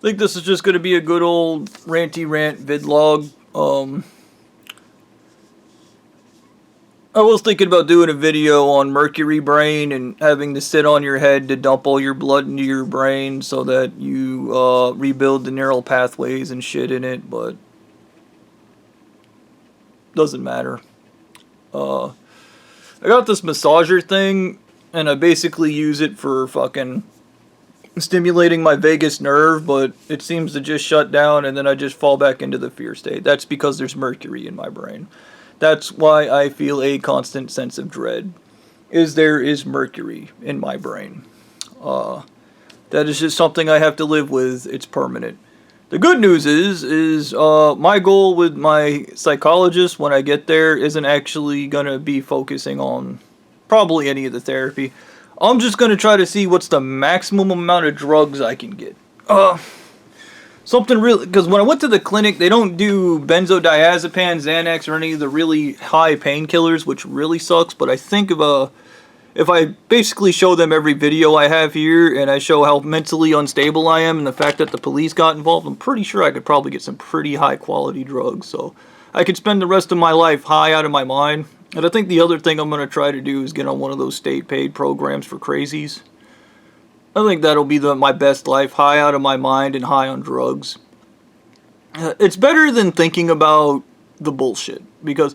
think this is just going to be a good old ranty rant vidlog. I was thinking about doing a video on mercury brain and having to sit on your head to dump all your blood into your brain so that you rebuild the neural pathways and shit in it, but doesn't matter. I got this massager thing, and I basically use it for fucking stimulating my vagus nerve, but it seems to just shut down and then I just fall back into the fear state. That's because there's mercury in my brain. That's why I feel a constant sense of dread, is there is mercury in my brain. That is just something I have to live with. It's permanent. The good news is my goal with my psychologist when I get there isn't actually going to be focusing on probably any of the therapy. I'm just going to try to see what's the maximum amount of drugs I can get. Something really, because when I went to the clinic, they don't do benzodiazepam, Xanax, or any of the really high painkillers, which really sucks. But I think if I basically show them every video I have here, and I show how mentally unstable I am, and the fact that the police got involved, I'm pretty sure I could probably get some pretty high quality drugs. So I could spend the rest of my life high out of my mind. And I think the other thing I'm going to try to do is get on one of those state-paid programs for crazies. I think that'll be my best life, high out of my mind and high on drugs. It's better than thinking about the bullshit, because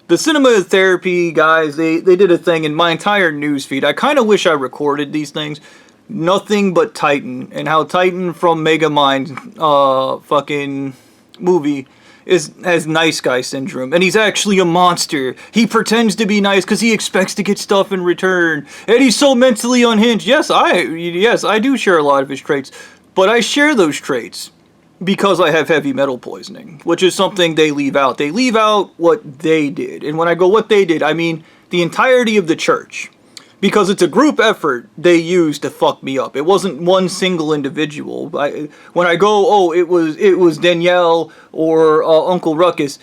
the cinema therapy guys, they did a thing in my entire news feed. I kind of wish I recorded these things. Nothing but Titan, and how Titan from Megamind fucking movie has nice guy syndrome, and he's actually a monster. He pretends to be nice because he expects to get stuff in return, and he's so mentally unhinged. Yes, I do share a lot of his traits, but I share those traits because I have heavy metal poisoning, which is something they leave out. They leave out what they did, and when I go what they did, I mean the entirety of the church. Because it's a group effort they used to fuck me up. It wasn't one single individual. When I go, oh, it was Danielle or Uncle Ruckus,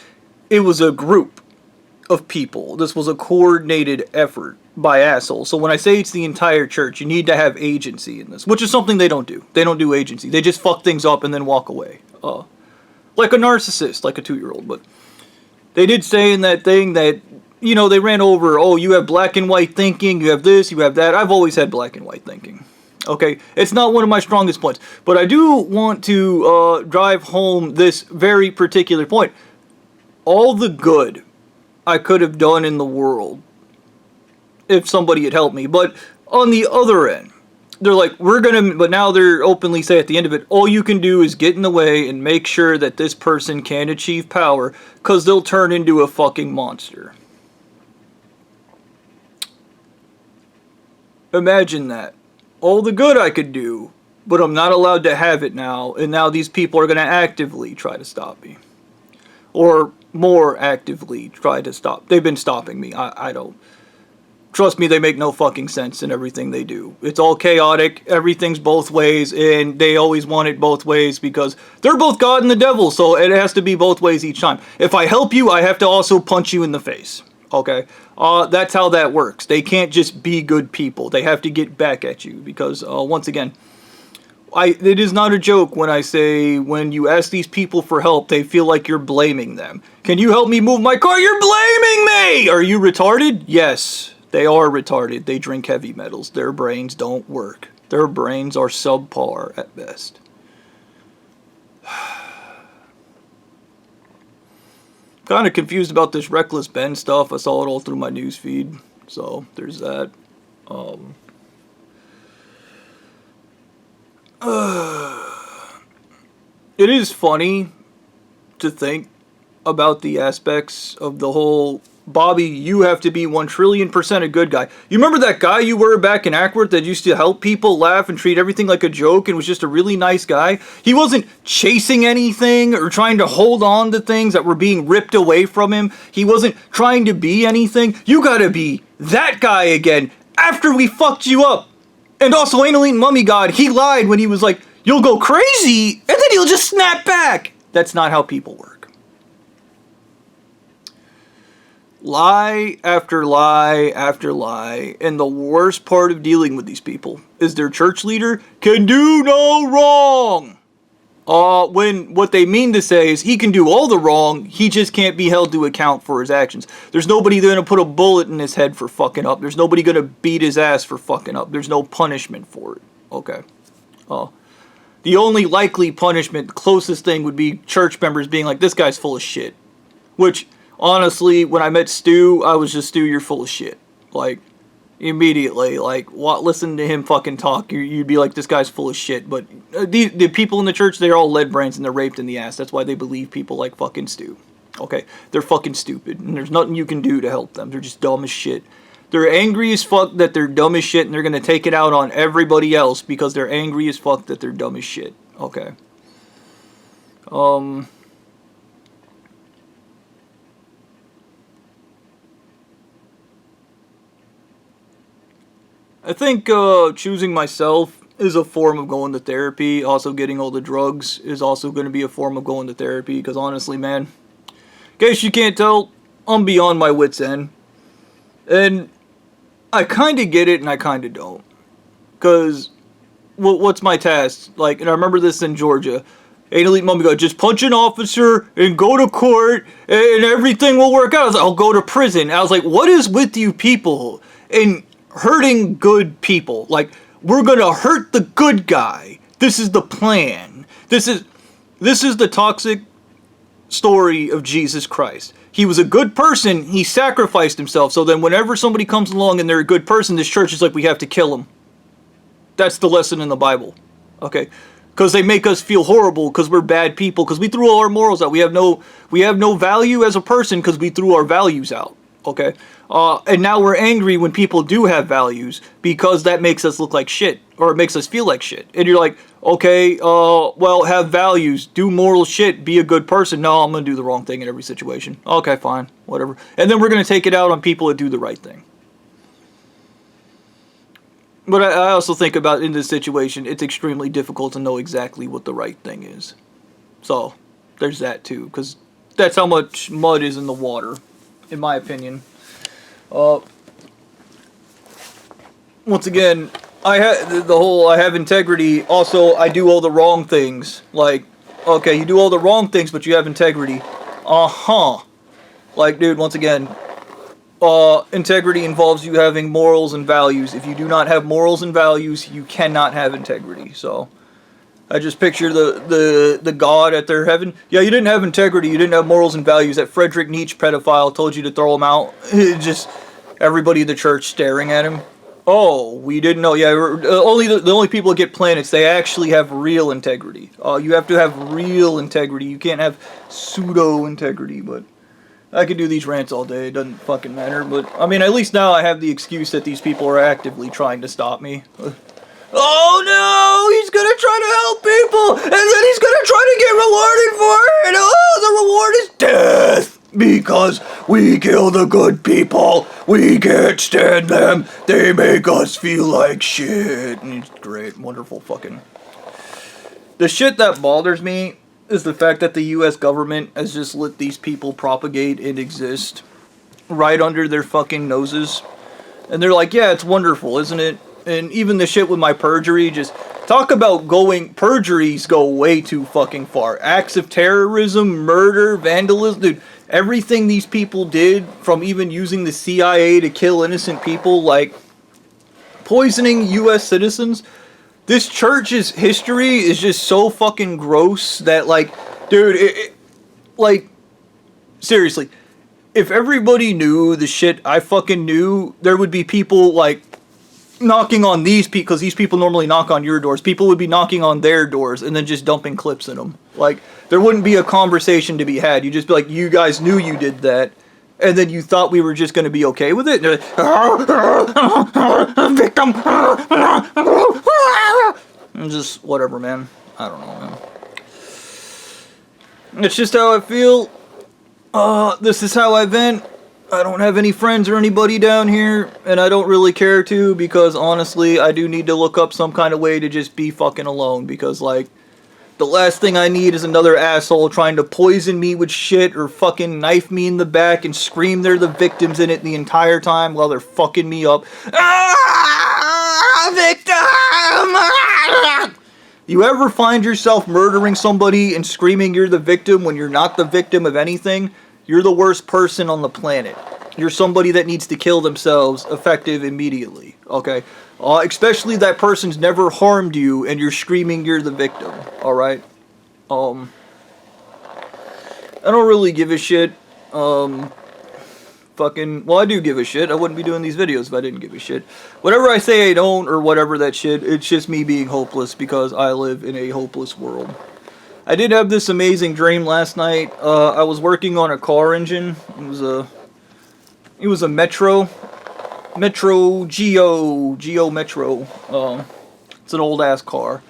it was a group of people. This was a coordinated effort by assholes. So when I say it's the entire church, you need to have agency in this, which is something they don't do. They don't do agency. They just fuck things up and then walk away. Like a narcissist, like a 2-year-old. But they did say in that thing that, you know, they ran over, oh, you have black and white thinking, you have this, you have that. I've always had black and white thinking. Okay, it's not one of my strongest points. But I do want to drive home this very particular point. All the good I could have done in the world if somebody had helped me. But on the other end, they're like, but now they're openly say at the end of it, all you can do is get in the way and make sure that this person can achieve power, because they'll turn into a fucking monster. Imagine that. All the good I could do, but I'm not allowed to have it now, and now these people are going to actively try to stop me. Or more actively try to stop. They've been stopping me. I don't. Trust me, they make no fucking sense in everything they do. It's all chaotic, everything's both ways, and they always want it both ways because they're both God and the devil, so it has to be both ways each time. If I help you, I have to also punch you in the face. Okay? That's how that works. They can't just be good people. They have to get back at you because, once again, it is not a joke when I say when you ask these people for help, they feel like you're blaming them. Can you help me move my car? You're blaming me! Are you retarded? Yes, they are retarded. They drink heavy metals. Their brains don't work. Their brains are subpar at best. Kind of confused about this Reckless Ben stuff. I saw it all through my news feed, so there's that. It is funny to think about the aspects of the whole, Bobby, you have to be 1,000,000,000% a good guy. You remember that guy you were back in Ackworth that used to help people laugh and treat everything like a joke and was just a really nice guy? He wasn't chasing anything or trying to hold on to things that were being ripped away from him. He wasn't trying to be anything. You gotta be that guy again after we fucked you up. And also, Anal Eating Mummy God, he lied when he was like, you'll go crazy and then he'll just snap back. That's not how people work. Lie after lie after lie, and the worst part of dealing with these people is their church leader can do no wrong. When what they mean to say is he can do all the wrong, he just can't be held to account for his actions. There's nobody going to put a bullet in his head for fucking up. There's nobody going to beat his ass for fucking up. There's no punishment for it. Okay. The only likely punishment, the closest thing, would be church members being like, this guy's full of shit. Which, honestly, when I met Stu, I was just, Stu, you're full of shit. Like, immediately, like, listen to him fucking talk, you'd be like, this guy's full of shit. But the people in the church, they're all lead brains and they're raped in the ass. That's why they believe people like fucking Stu. Okay? They're fucking stupid, and there's nothing you can do to help them. They're just dumb as shit. They're angry as fuck that they're dumb as shit, and they're gonna take it out on everybody else because they're angry as fuck that they're dumb as shit. Okay. I think choosing myself is a form of going to therapy. Also, getting all the drugs is also going to be a form of going to therapy. Because honestly, man, in case you can't tell, I'm beyond my wits' end. And I kind of get it and I kind of don't. Because what's my task? Like, and I remember this in Georgia. An elite mom go, just punch an officer and go to court and everything will work out. I was like, I'll go to prison. I was like, what is with you people and hurting good people? Like, we're gonna hurt the good guy. This is the plan. This is the toxic story of Jesus Christ. He was a good person. He sacrificed himself. So then whenever somebody comes along and they're a good person, this church is like, we have to kill them. That's the lesson in the Bible. Okay? Because they make us feel horrible because we're bad people. Because we threw all our morals out. We have no value as a person because we threw our values out. Okay? And now we're angry when people do have values because that makes us look like shit. Or it makes us feel like shit. And you're like, okay, well, have values. Do moral shit. Be a good person. No, I'm going to do the wrong thing in every situation. Okay, fine. Whatever. And then we're going to take it out on people that do the right thing. But I also think about in this situation, it's extremely difficult to know exactly what the right thing is. So, there's that too. Because that's how much mud is in the water, in my opinion. Once again, I have integrity. Also, I do all the wrong things. Like, okay, you do all the wrong things, but you have integrity. Like, dude, once again, integrity involves you having morals and values. If you do not have morals and values, you cannot have integrity. So, I just picture the God at their heaven. Yeah, you didn't have integrity. You didn't have morals and values. That Friedrich Nietzsche pedophile told you to throw him out. Just everybody in the church staring at him. Oh, we didn't know. Yeah, the only people that get planets, they actually have real integrity. You have to have real integrity. You can't have pseudo integrity. But I could do these rants all day. It doesn't fucking matter. But I mean, at least now I have the excuse that these people are actively trying to stop me. Oh no, he's gonna try to help people, and then he's gonna try to get rewarded for it. Oh, the reward is death. Because we kill the good people. We can't stand them. They make us feel like shit. And it's great, wonderful fucking. The shit that bothers me is the fact that the US government has just let these people propagate and exist right under their fucking noses. And they're like, yeah, it's wonderful, isn't it? And even the shit with my perjury, just talk about perjuries go way too fucking far. Acts of terrorism, murder, vandalism, dude, everything these people did, from even using the CIA to kill innocent people, like poisoning US citizens. This church's history is just so fucking gross that, like, dude, like, seriously, if everybody knew the shit I fucking knew, there would be people, like, knocking on these people, because these people normally knock on your doors. People would be knocking on their doors and then just dumping clips in them. Like, there wouldn't be a conversation to be had. You'd just be like, you guys knew you did that, and then you thought we were just going to be okay with it. And like, victim. And just whatever, man. I don't know, man. It's just how I feel. This is how I vent. I don't have any friends or anybody down here, and I don't really care to, because honestly, I do need to look up some kind of way to just be fucking alone, because, like, the last thing I need is another asshole trying to poison me with shit or fucking knife me in the back and scream they're the victims in it the entire time while they're fucking me up. Ah, victim! You ever find yourself murdering somebody and screaming you're the victim when you're not the victim of anything? You're the worst person on the planet. You're somebody that needs to kill themselves effective immediately, okay? Especially that person's never harmed you and you're screaming you're the victim, alright? I don't really give a shit. Well, I do give a shit. I wouldn't be doing these videos if I didn't give a shit. Whatever I say I don't, or whatever that shit, it's just me being hopeless because I live in a hopeless world. I did have this amazing dream last night. I was working on a car engine. It was a Metro Geo Metro. It's an old ass car.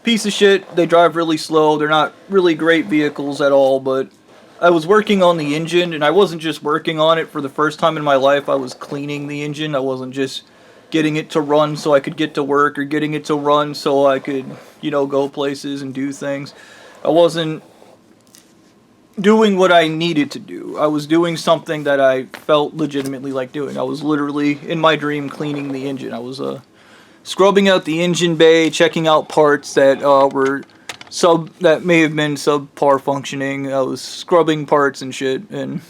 Piece of shit. They drive really slow. They're not really great vehicles at all, but I was working on the engine, and I wasn't just working on it for the first time in my life. I was cleaning the engine. I wasn't just getting it to run so I could get to work, or getting it to run so I could, go places and do things. I wasn't doing what I needed to do. I was doing something that I felt legitimately like doing. I was literally, in my dream, cleaning the engine. I was scrubbing out the engine bay, checking out parts that that may have been subpar functioning. I was scrubbing parts and shit, and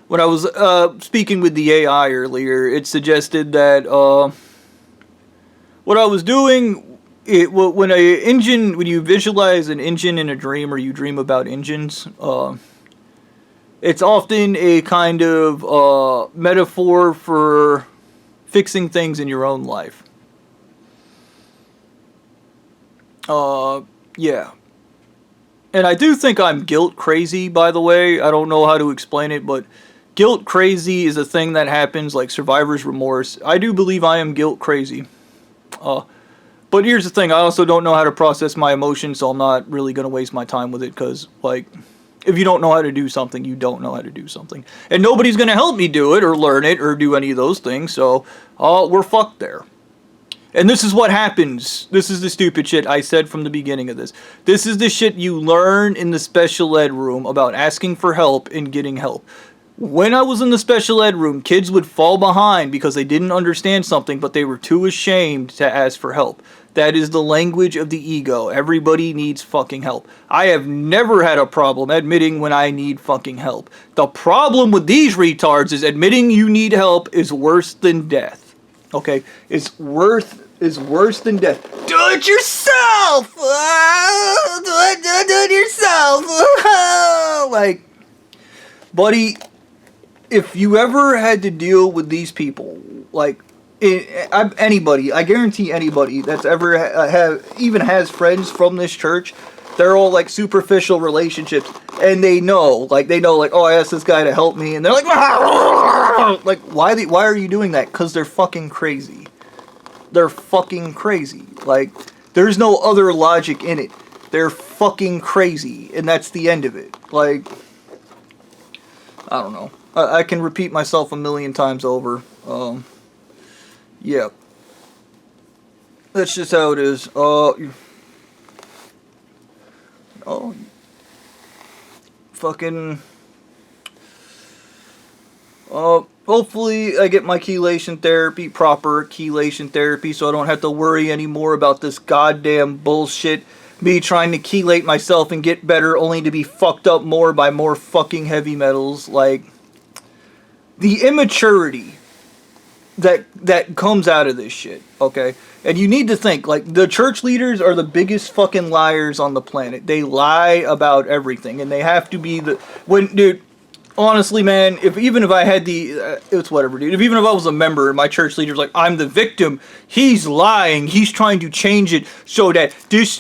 when I was speaking with the AI earlier, it suggested that what I was doing, when you visualize an engine in a dream, or you dream about engines, it's often a kind of metaphor for fixing things in your own life. Yeah. And I do think I'm guilt crazy, by the way. I don't know how to explain it, but guilt crazy is a thing that happens, like survivor's remorse. I do believe I am guilt crazy. But here's the thing, I also don't know how to process my emotions, so I'm not really going to waste my time with it, because, if you don't know how to do something, you don't know how to do something. And nobody's going to help me do it, or learn it, or do any of those things, so, we're fucked there. And this is what happens. This is the stupid shit I said from the beginning of this. This is the shit you learn in the special ed room about asking for help and getting help. When I was in the special ed room, kids would fall behind because they didn't understand something, but they were too ashamed to ask for help. That is the language of the ego. Everybody needs fucking help. I have never had a problem admitting when I need fucking help. The problem with these retards is admitting you need help is worse than death. Okay, it's worse than death. Do it yourself! Do it yourself! Buddy, if you ever had to deal with these people, anybody, I guarantee anybody that's ever even has friends from this church, they're all superficial relationships, and they know, oh, I asked this guy to help me, and they're why are you doing that? Because they're fucking crazy. They're fucking crazy. There's no other logic in it. They're fucking crazy, and that's the end of it. I don't know. I can repeat myself a million times over. Yeah. That's just how it is. Fucking... hopefully I get my chelation therapy, proper chelation therapy, so I don't have to worry anymore about this goddamn bullshit. Me trying to chelate myself and get better only to be fucked up more by more fucking heavy metals. The immaturity that comes out of this shit, okay? And you need to think, the church leaders are the biggest fucking liars on the planet. They lie about everything, and they have to be dude, honestly, man, even if I had it's whatever, dude. Even if I was a member and my church leader's I'm the victim, he's lying, he's trying to change it so that this,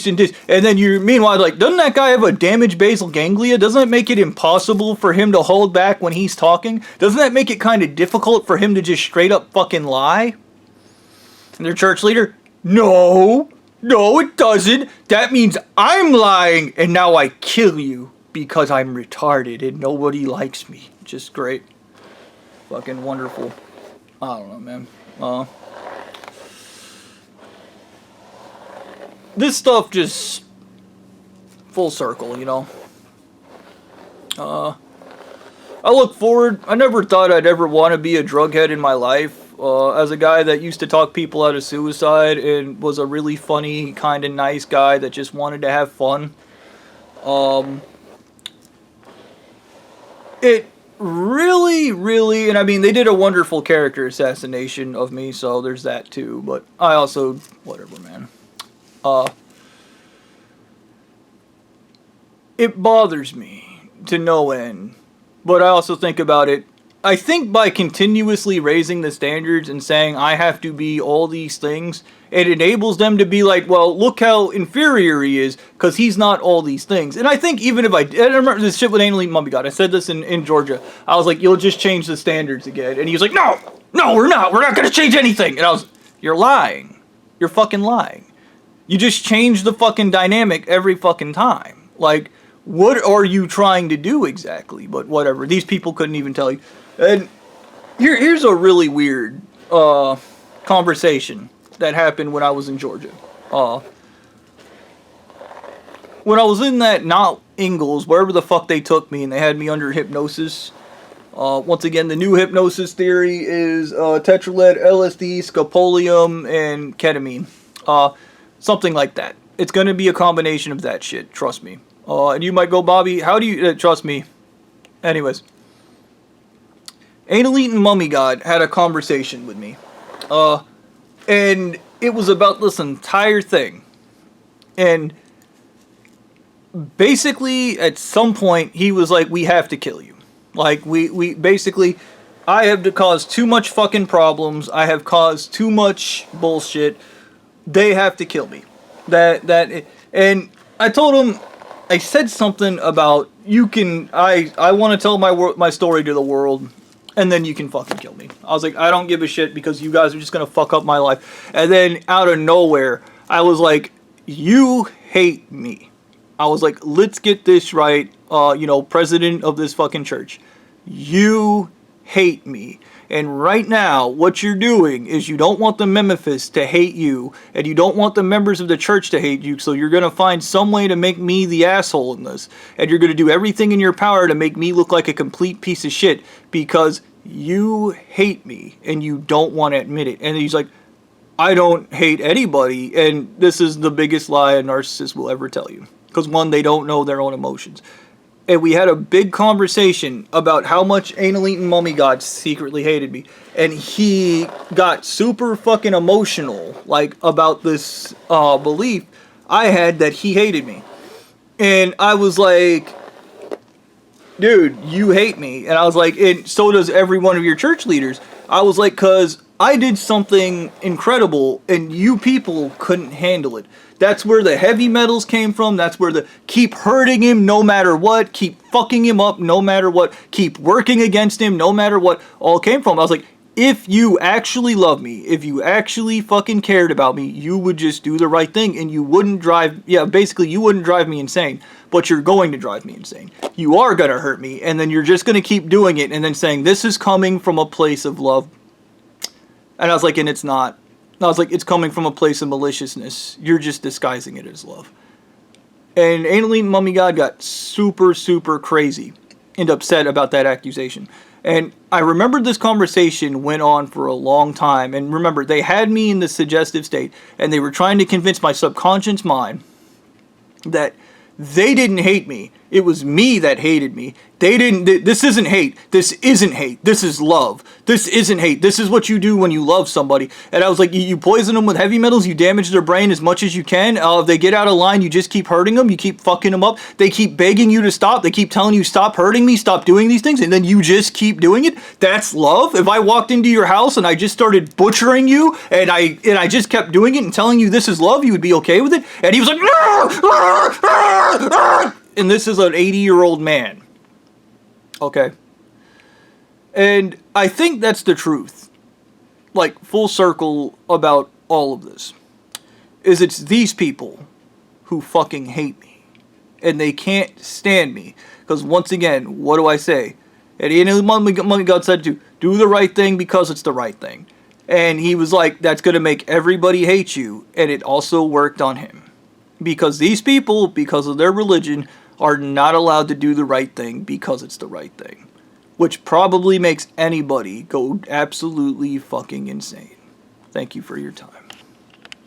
and this, and then meanwhile, doesn't that guy have a damaged basal ganglia? Doesn't it make it impossible for him to hold back when he's talking? Doesn't that make it kind of difficult for him to just straight up fucking lie? And their church leader, no, it doesn't. That means I'm lying, and now I kill you. Because I'm retarded and nobody likes me. Just great. Fucking wonderful. I don't know, man. This stuff just... full circle, I look forward... I never thought I'd ever want to be a drughead in my life. As a guy that used to talk people out of suicide and was a really funny, kind of nice guy that just wanted to have fun, it really, really, and I mean, they did a wonderful character assassination of me, so there's that too, but I also, whatever, man. It bothers me to no end, but I also think about it. I think by continuously raising the standards and saying I have to be all these things, it enables them to be like, well, look how inferior he is, because he's not all these things. And I think even if I remember this shit with Anal Eating Mummy God, I said this in Georgia. I was like, you'll just change the standards again. And he was like, no, we're not going to change anything. And I was, you're lying. You're fucking lying. You just change the fucking dynamic every fucking time. Like, what are you trying to do exactly? But whatever. These people couldn't even tell you. And here's a really weird conversation that happened when I was in Georgia. When I was in that, not Ingalls, wherever the fuck they took me, and they had me under hypnosis. Once again, the new hypnosis theory is tetraled, LSD, scopolamine, and ketamine. Something like that. It's going to be a combination of that shit, trust me. And you might go, Bobby, how do you... trust me. Anyways. Anal Eating Mummy God had a conversation with me. And it was about this entire thing. And basically, at some point, he was like, we have to kill you. Like, we basically... I have caused too much fucking problems. I have caused too much bullshit. They have to kill me. And I told him... I said something about, you can, I want to tell my story to the world, and then you can fucking kill me. I was like, I don't give a shit because you guys are just going to fuck up my life. And then out of nowhere, I was like, you hate me. I was like, let's get this right, president of this fucking church. You hate me. And right now, what you're doing is you don't want the Memphis to hate you, and you don't want the members of the church to hate you, so you're going to find some way to make me the asshole in this. And you're going to do everything in your power to make me look like a complete piece of shit, because you hate me, and you don't want to admit it. And he's like, I don't hate anybody, and this is the biggest lie a narcissist will ever tell you. Because one, they don't know their own emotions. And we had a big conversation about how much Anal Eating Mummy God secretly hated me. And he got super fucking emotional, like, about this belief I had that he hated me. And I was like, dude, you hate me. And I was like, and so does every one of your church leaders. I was like, because I did something incredible, and you people couldn't handle it. That's where the heavy metals came from. That's where the keep hurting him no matter what, keep fucking him up no matter what, keep working against him no matter what, all came from. I was like, if you actually love me, if you actually fucking cared about me, you would just do the right thing, and you wouldn't you wouldn't drive me insane, but you're going to drive me insane. You are going to hurt me, and then you're just going to keep doing it, and then saying, this is coming from a place of love. And I was like, and it's not. I was like, it's coming from a place of maliciousness. You're just disguising it as love. And Anal Eating Mummy God got super, super crazy and upset about that accusation. And I remembered this conversation went on for a long time. And remember, they had me in this suggestive state, and they were trying to convince my subconscious mind that they didn't hate me. It was me that hated me. This isn't hate. This isn't hate. This is love. This isn't hate. This is what you do when you love somebody. And I was like, you poison them with heavy metals, you damage their brain as much as you can. If they get out of line, you just keep hurting them. You keep fucking them up. They keep begging you to stop. They keep telling you, stop hurting me, stop doing these things. And then you just keep doing it. That's love. If I walked into your house and I just started butchering you, and I just kept doing it and telling you this is love, you would be okay with it? And he was like, no! And this is an 80-year-old man. Okay? And I think that's the truth. Like, full circle about all of this. Is it's these people who fucking hate me. And they can't stand me. Because once again, what do I say? And Anal Eating Mummy God said to do the right thing because it's the right thing. And he was like, that's going to make everybody hate you. And it also worked on him. Because these people, because of their religion, are not allowed to do the right thing because it's the right thing. which probably makes anybody go absolutely fucking insane. Thank you for your time.